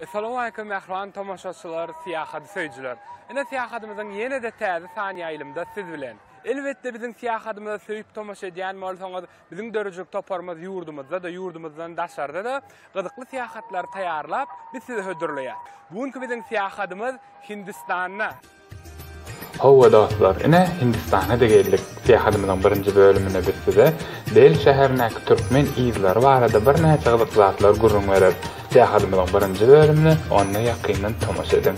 Assalamu alaykum mehriban tomoşaçylar, siýahat söýjüler. Ene siýahatymyzyň ýene de täze sany aýlymda siz bilen. Elbetde biziň siýahatymyza söýüp tomoşa edýän bolsaňyz, biziň dörejek toparmaz ýurdumyzda da ýurdumyzdan daşarda da gyzykly siýahatlar taýýarlap biz size hödürleýär. Bugünkü biziň siýahatymyz Hindistana. Hawa dostlar, ene Hindistana da geldik. Siýahatymyzyň birinji bölümine biz size Del şäherindäki türkmen ýyzlary barada bir näçe gyzyk zatlar gurrun berip, siýahatymyzyň birinji bölümini onda ýakyndan tomoşa edin.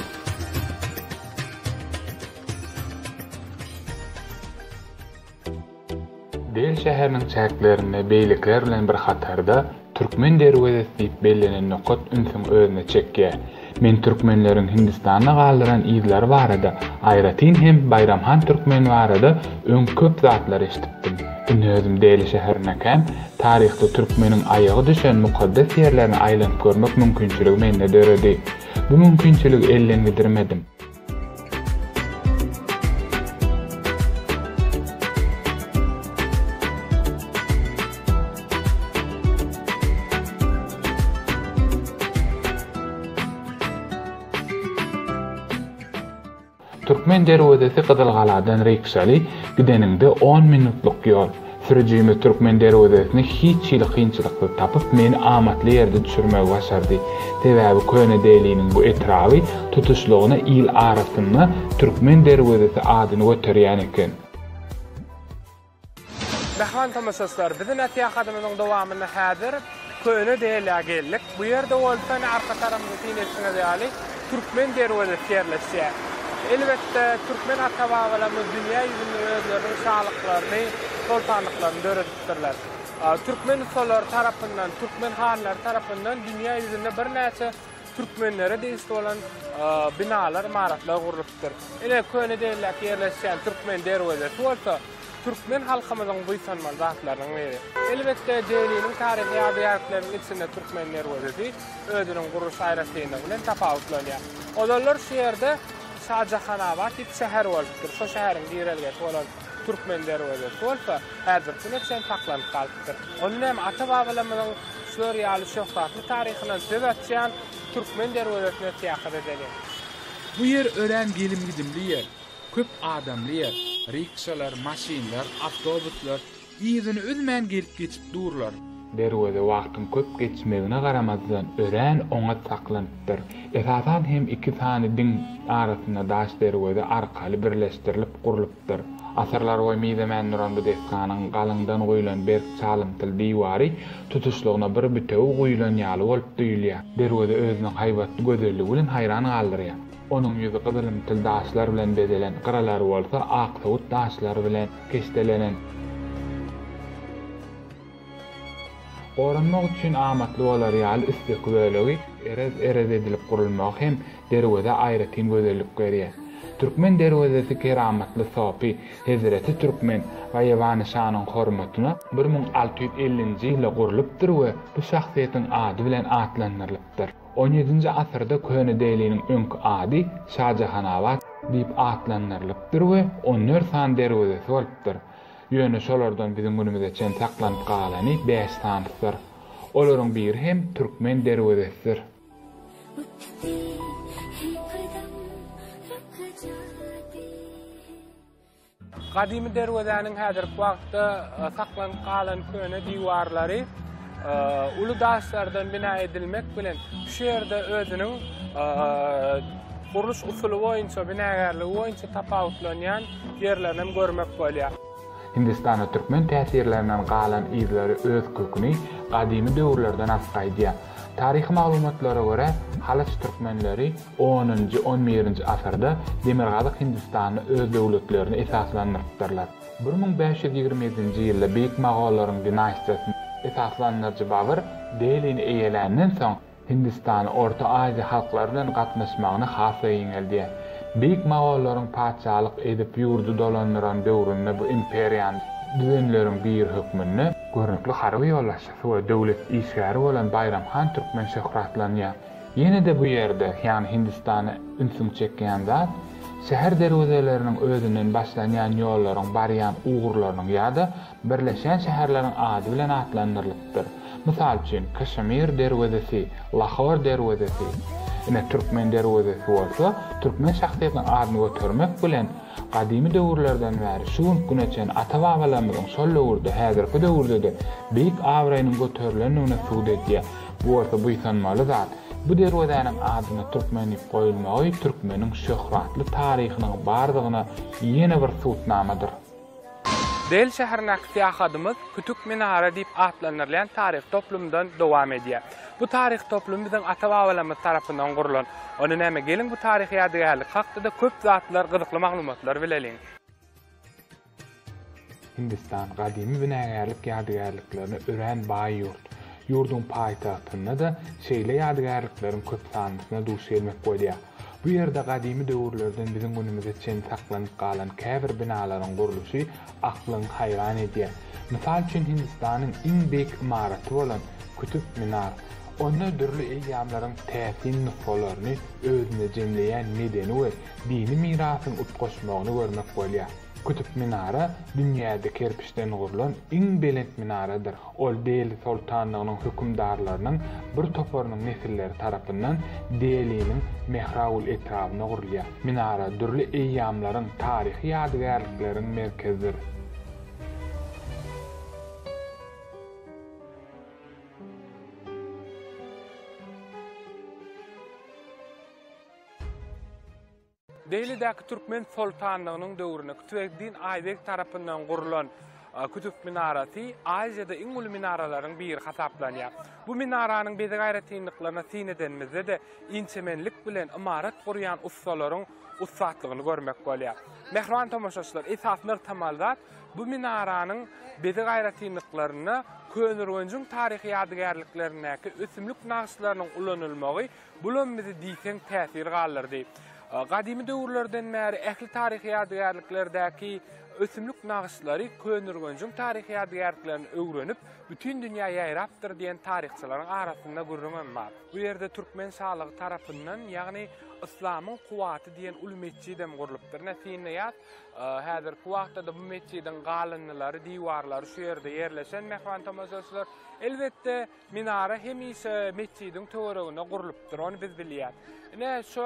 Del şäheriniň çäklerinde beýlikler bilen bir hatarda türkmen derwezesi diýip bellenen nokot ünsüň özüne çekýär. Men türkmenleriň Hindistana galdyran ýyzlary barada, Aýratyn hem Bayramhan türkmen barada öň köp zatlar eşitdim. Özüm Del şäherine käm taryhda türkmeniň aýagy düşen mukaddes ýerlerini aýlanyp görmek mümkinçiligi mende döredi. Bu mümkinçiligi elden gidirmedim. Türkmen derwezesi Gyzylgaladan Reykşaly gideninde 10 minutluk ýol. Sürejimi Türkmen derwezesini hiç ýyl kynçylykly tapyp meni amatly ýerde düşürmegi başardy. Sebäbi köne deliniň bu etrawy tutuşlugyna ýyl arasynda Türkmen derwezesi adyny göterýän eken. Mehriban tomoşaçylar, biziň siýahatymyzyň dowamyna häzir köne delä geldik. Bu ýerde bolsa arka tarafymyzda tiňeçine däli Türkmen derwezesi ýerleşýär. Elbette Türkmen atabalarımız dünya yüzünde özlerinin şahlıklarını, sultanlıklarını dörediktirler. Türkmen usullar tarafından, Türkmen hanlar tarafından dünya yüzünde bir näçe Türkmenlere değişti olan binalar, imaratlar kurulupdyr. Ele köne derläki ýerleşýän Türkmen derwezesi bolsa, Türkmen halkymyzyň buýsanmaz zatlarynyň biri. Elbette deliniň taryhy ýadyýarlarynyň içinde Türkmen derwezesi özüniň guruş aýratyny bilen tapawutlanýar. Olar şu ýerde Şahjahanabad diýip şäher bolupdyr. Şo şäheriň girelgesi bolan türkmen derwezesi bolsa, häzir şunu sen taklanyp galypdyr. Onuň hem ata-babalarymyzyň şol ýaly şöhratly taryhyny sebäpçän türkmen derwezesine siýahat edilýär. Bu ýer ören gelim gidimli ýer. Köp adamly ýer. Rikşalar, maşinlar, awtobuslar ýygyny özmän gelip geçip durlar. Derweze wagtyň köp geçmegine garamazdan ören oňa saklanypdyr. Esasan hem iki tane din arasynda daş derweze arkaly birleşdirilip gurulupdyr. Asarlar boýy meýzemen duran bu deskanyň galyňdan goýulan berk çalymtyl diýwary tutuşlugyna bir bütew goýulan ýaly bolup duýulýar. Derweze özüniň haýbatly gözelligi bilen haýran galdyrýar. Onuň ýüzi gyzylymtyl daşlar bilen bedelen, gyralary bolsa ak sowut daşlar bilen keşdelenen. Oranmak üçin amatly bolar ýaly istekbölegi erez edilip gurulmak hem derweze aýratyn gözellik berýär. Türkmen derwezesi keramatly Sopi Hezreti Türkmen Gaýewany şanyň hormatyna 1650-nji ýylda gurulupdyr we bu şahsiýetiň ady bilen atlandyrylypdyr. 17-nji asyrda köne deliniň öňkü ady Şahjahanabad diýip atlandyrylypdyr we 14 san derwezesi bolupdyr. Ýöne şolardan biziň günümizde çen saklanyp galany 5 sandyr. Olaryň biri hem türkmen derwezesidir. Gadymy derwezäniň häzirki wagtda saklanyp galan köne diýwarlary uly daşlardan bina edilmek bilen şu ýerde özüniň guruluş usuly boýunça binagarlygy boýunça tapawutlanýan ýerlerini görmek bolýar. Hindistana türkmen täsirlerinden galan ýyzlary öz köküni gadymy döwürlerden asgaýdýar. Taryhy maglumatlara görä, halas türkmenleri 10-njy 11-nji asyrda Demirgazyk Hindistany öz döwletlerini esaslandyrdylar. 1527-nji ýylda Beýik Mogollaryň dinastiýasyny esaslandyrjy Babur Delini eýelenden soň Hindistany Orta Aziýa halklary bilen gatnaşmagyny hasy ýeňeldi. Beýik Mogollaryň paçalyk edip ýurdu dolandyran döwründe bu imperiýany düzenleriň bir hökmünde görnükli harby ýollaşy we döwlet işgäri bolan Bayramhan türkmen şöhratlanýar. Ýene de bu ýerde, ýani Hindistany ünsüň çekýän zat, şäher derwezeleriniň özünden başlanýan ýollaryň barýan uğurlarynyň ýa-da birleşen şäherleriň ady bilen atlandyrylypdyr. Mysal üçin Kashmir derwezesi, Lahore derwezesi, Ine Türkmen derwezesi bolsa, Türkmen şahsiýetiniň adyny götermek bilen gadymy döwürlerden bäri şu güneçen ata-babalarymyzyň şol döwürde, häzirki döwürde beýik awraýynyň göterilenine suwd edýär. Bu orta bu sanmaly zat. Bu derwezäniň adyny Türkmen diýip goýulmagy Türkmeniň şöhratly taryhynyň bardygyna ýene bir suwtnamadyr. Del şäherine syýahadymyz Kütük Minara diýip atlanýan taryh toplumdan dowam edýär. Bu taryh toplumy biziň ata-babalarymyz tarapyndan gurulan. Onu näme gelin bu taryh ýadygärlik hakda köp zatlar, gyzykly maglumatlar bilelim. Hindistan gadymy binägärlik ýadygärliklerini ören baý ýurt. Yurdun paýtagtynda da şeýle ýadygärlikleriň köp sanyna duş gelmek bolýar. Bu ýerde gadymy döwürlerden biziň günümizde çen saklanyp galan käbir binalaryň guruluşy aklyň haýran edýär. Mysal üçin Hindistanyň iň beýik imaraty bolan Kütük Minar, onda dürli eýýamlaryň täsin nusgalaryny özüne jemleýän medeni we dini mirasyň utgaşmagyny görmek bolýar. Kütük Minara dünýäde kerpiçden gurulan iň belent minaradyr. Ol Dehli sultanlygynyň hökümdarlarynyň bir toparynyň nesilleri tarapyndan Dehliň mehrabul etrabyna gurulýar. Minara dürli eýýamlaryň taryhy ýadygärlikleriň merkezidir. Dehli'däki Türkmen sultanlygynyň döwrüne Kütübeddin Aýbek tarapyndan gurulan Kütük Minarasy Aziýada iň uly minaralaryň biri hasaplanýar. Bu minaranyň bezi gaýratynlyklaryna sinedenmizde de inçemenlik bilen imarat gurýan ustalaryň ustatlygyny görmek bolýar. Mehriban tamaşaçylar, esasy tamaldat bu minaranyň bezi gaýratynlyklaryna könürgünjüň taryhy ýadygärliklerindäki ösümlik naqşlarynyň ulanylmagy bulan bizi diýsen täsir gallardy. Gadymy döwürlerden bäri ähli taryhy ýadygärliklerdäki ösümlik naqşlary könürgünjüň taryhy ýadygärliklerini öwrenip bütün dünýä ýaýrapdyr diýen taryhçylaryň arasynda gurrungan bar. Bu ýerde Türkmen şahlygy tarapyndan, ýagny İslamyň kuwaty diýen uly mesçidem gurulypdyr. Näsine ýat, häzirki wagtda bu mesçidin galynlary, diwarlary şu ýerde ýerleşen mehman tamaşaçylar. Elbetde minara hemişe mescidin töweregine gurulypdyr, onu biz bilýär. Ne şu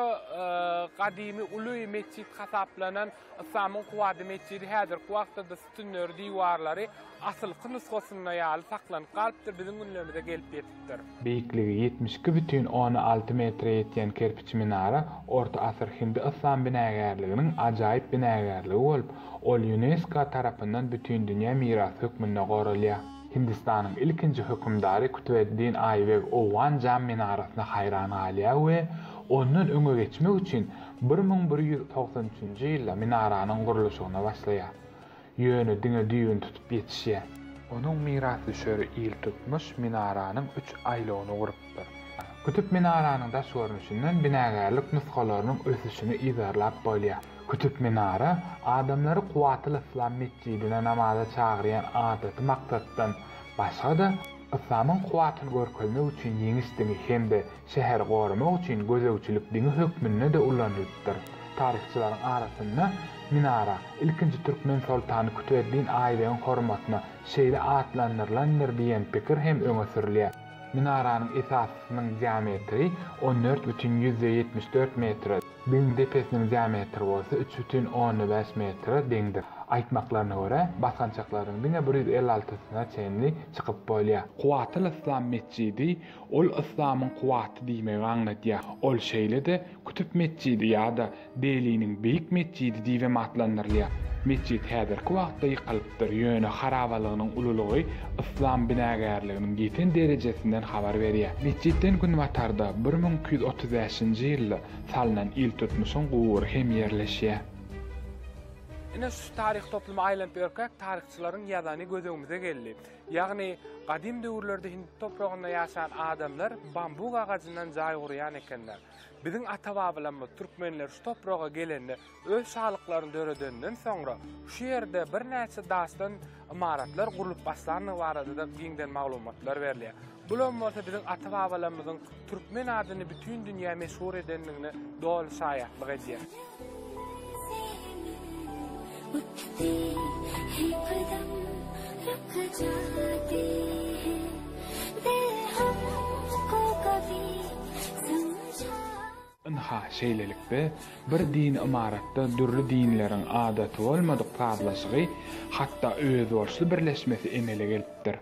gadymy uly mescid hasaplanan İslamyň kuwaty mescidi häzirki wagtda stünler, diwarlary asylky nusgasyna ýaly saklanyp galypdyr, biziň günlerimizde gelip ýetipdir. Beýikligi 72,6 metre ýetýän kerpiç minara orta asyr Hindi islam binägärliginiň ajaýyp binägärligi bolup, ol UNESCO tarapyndan bütün dünýä mirasy hökmünde gorulýar. Hindistanyň ilkinji hökümdary Kütübeddin Aýbek Owan jam minarasyna haýran galýar we ondan öňe geçmek üçin 1193-nji ýylda minaranyň guruluşyna başlaýar. Ýöne diňe düýün tutup ýetişýär. Onuň mirasy şöre ýyl tutmuş minaranyň 3 aýlygyny gurupdyr. Kütük Minaranyň daş görnüşinden binägärlik nusgalarynyň ösüşini izarlap bolýar. Kütük Minara adamlary kuwatly İslam mescidine namaza çagyrýan adaty maksatdan başga da İslamyň kuwatyny görkezmek üçin ýeňisdigi hemde şäher goramak üçin gözegçilik diňi hökmünde de ulanylypdyr. Taryhçylaryň arasynda minara ilkinji Türkmen sultany Kütübeddin Aýbegiň hormatyna şeýle atlandyrylandyr diýen pikir hem öňe sürilýär. Minaranyň esasynyň diametri 14,74 metre. Biň depesiniň diametri bolsa 3,15 metre deňdir. Aýtmaklaryna görä, basançaklaryň biňe 156-syna çenli çykyp bolýar. Kuwatly İslam mescidi ol İslamyň kuwaty diýmegi aňlatýar. Ol şeýle de Kütük mescidi ýa-da Dehliň beýik mescidi diýip atlandyrylýar. Mescid häzirki wagtda ýykylypdyr, ýöne harabalygynyň ululugy İslam binägärliginiň ýeten derejesinden habar berýär. Mescidden günbatarda 1235-nji ýylda salynan il tutmuşyň gowry hem ýerleşýär. Ine şu taryh toplumy aýlanyp ýörkek taryhçylaryň ýazany gözegimize geldi. Ýagny gadim döwürlerde Hind topragynda ýaşaýan adamlar bambuk agajyndan jaý gurýan ekenler. Biziň ata-babalarymyz türkmenler şu topraga gelende öz şahlyklaryny döredenden soňra şu ýerde bir näçe dastan imaratlar gurulyp başlanyny barada da giňden maglumatlar berilýär. Bular bolsa biziň ata-babalarymyzyň türkmen adyny bütün dünýä meşhur edenligini dol şaýatlyk edýär. उठते हैं कदम रुक जाते हैं दिल हमको कभी समझा Ynha şeýlelikde bir din imaratda dürli dinleriň adaty bolmadyk padlaşygy hatda özboşly birleşmesi emele gelipdir.